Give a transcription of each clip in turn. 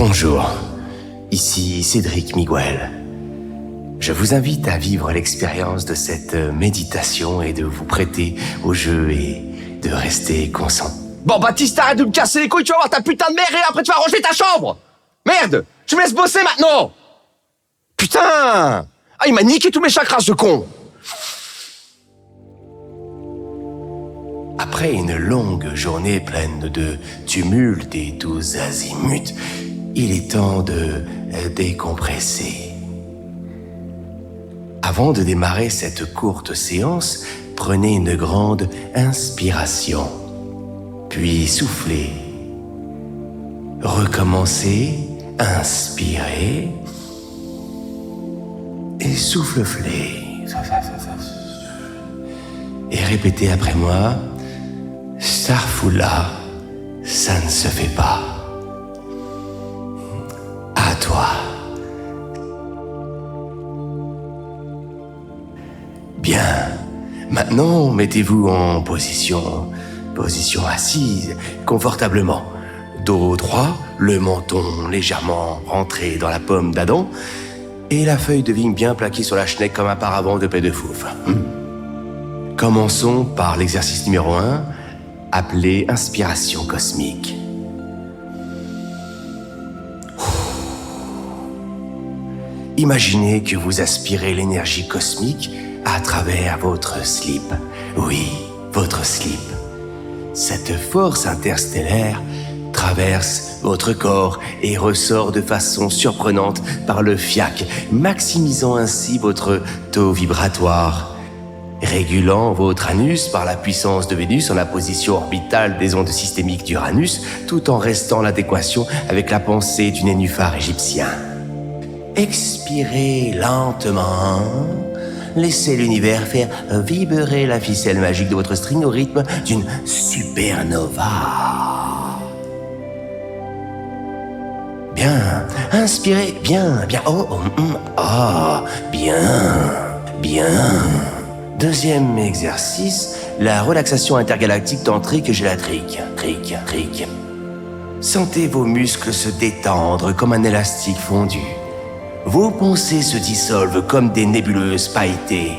Bonjour, ici Cédric Miguel. Je vous invite à vivre l'expérience de cette méditation et de vous prêter au jeu et de rester conscient. Bon, Baptiste, arrête de me casser les couilles, tu vas voir ta putain de mère et après tu vas ranger ta chambre. Merde, tu me laisses bosser maintenant. Putain. Ah, il m'a niqué tous mes chakras, ce con. Après une longue journée pleine de tumulte et tous azimuts, il est temps de décompresser. Avant de démarrer cette courte séance, prenez une grande inspiration. Puis soufflez. Recommencez, inspirez et soufflez. Et répétez après moi, Starfoula, ça ne se fait pas. À toi. Bien. Maintenant, mettez-vous en position assise, confortablement. Dos droit, le menton légèrement rentré dans la pomme d'Adam et la feuille de vigne bien plaquée sur la schneck comme un paravent de paix de fouf. Commençons par l'exercice numéro 1, appelé inspiration cosmique. Imaginez que vous aspirez l'énergie cosmique à travers votre slip. Oui, votre slip. Cette force interstellaire traverse votre corps et ressort de façon surprenante par le fiac, maximisant ainsi votre taux vibratoire, régulant votre anus par la puissance de Vénus en la position orbitale des ondes systémiques d'Uranus, tout en restant en adéquation avec la pensée du nénuphar égyptien. Expirez lentement. Laissez l'univers faire vibrer la ficelle magique de votre string au rythme d'une supernova. Bien, inspirez, bien, bien. Deuxième exercice, la relaxation intergalactique tantrique et gélatrique. Tric. Sentez vos muscles se détendre comme un élastique fondu. Vos pensées se dissolvent comme des nébuleuses pailletées.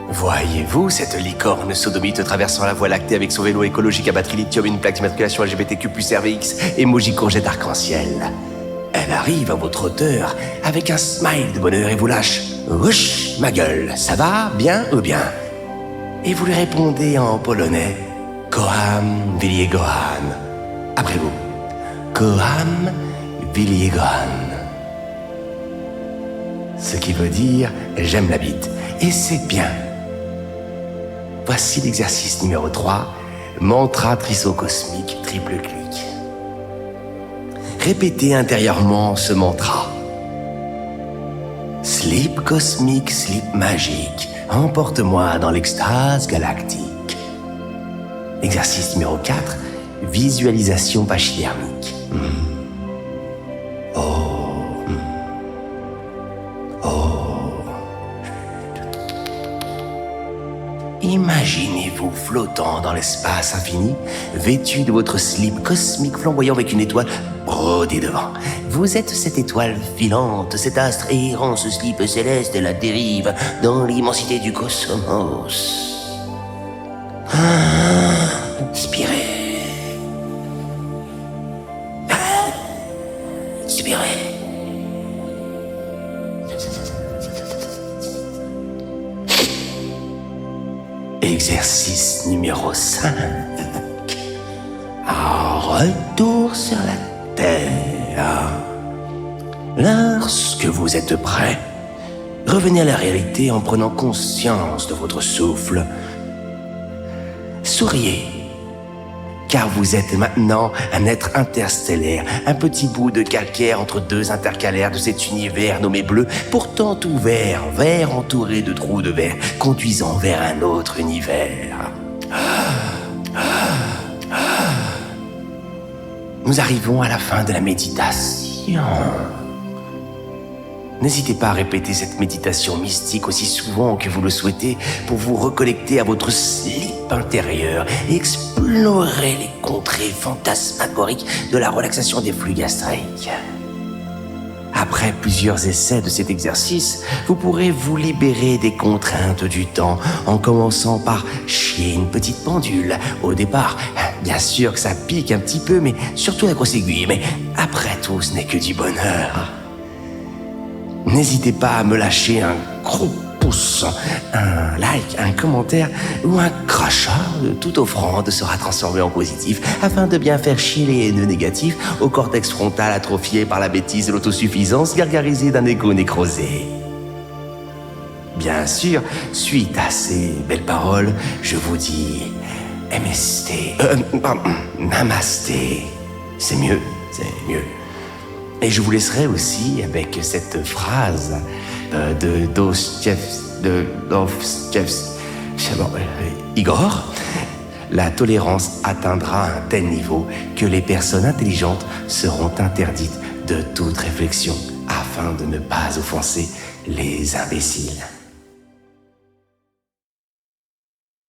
Voyez-vous cette licorne sodomite traversant la voie lactée avec son vélo écologique à batterie lithium et une plaque d'immatriculation LGBTQ+ RVX, emoji courgette arc-en-ciel. Elle arrive à votre hauteur avec un smile de bonheur et vous lâche « Wesh, ma gueule, ça va, bien ou bien ?» Et vous lui répondez en polonais « Kocham Wiliegohan ». Après vous « Kocham Wiliegohan ». Ce qui veut dire « j'aime la bite ». Et c'est bien. Voici l'exercice numéro 3, mantra trisso-cosmique triple clic. Répétez intérieurement ce mantra. Slip cosmique, slip magique, emporte-moi dans l'extase galactique. Exercice numéro 4, visualisation pachydermique. Imaginez-vous flottant dans l'espace infini, vêtu de votre slip cosmique flamboyant avec une étoile brodée devant. Vous êtes cette étoile filante, cet astre errant, ce slip céleste de la dérive dans l'immensité du cosmos. Inspirez. Expirez. Exercice numéro 5. Un retour sur la Terre. Lorsque vous êtes prêt, revenez à la réalité en prenant conscience de votre souffle. Souriez, car vous êtes maintenant un être interstellaire, un petit bout de calcaire entre deux intercalaires de cet univers nommé bleu, pourtant ouvert, vert entouré de trous de verre, conduisant vers un autre univers. Nous arrivons à la fin de la méditation. N'hésitez pas à répéter cette méditation mystique aussi souvent que vous le souhaitez pour vous reconnecter à votre slip intérieur et explorer les contrées fantasmagoriques de la relaxation des flux gastriques. Après plusieurs essais de cet exercice, vous pourrez vous libérer des contraintes du temps en commençant par chier une petite pendule. Au départ, bien sûr que ça pique un petit peu, mais surtout la grosse aiguille. Mais après tout, ce n'est que du bonheur. N'hésitez pas à me lâcher un gros pouce, un like, un commentaire ou un crachat. Toute offrande sera transformée en positif afin de bien faire chier les haineux négatifs au cortex frontal atrophié par la bêtise de l'autosuffisance gargarisée d'un égo nécrosé. Bien sûr, suite à ces belles paroles, je vous dis namasté. C'est mieux. Et je vous laisserai aussi avec cette phrase de Igor. La tolérance atteindra un tel niveau que les personnes intelligentes seront interdites de toute réflexion afin de ne pas offenser les imbéciles.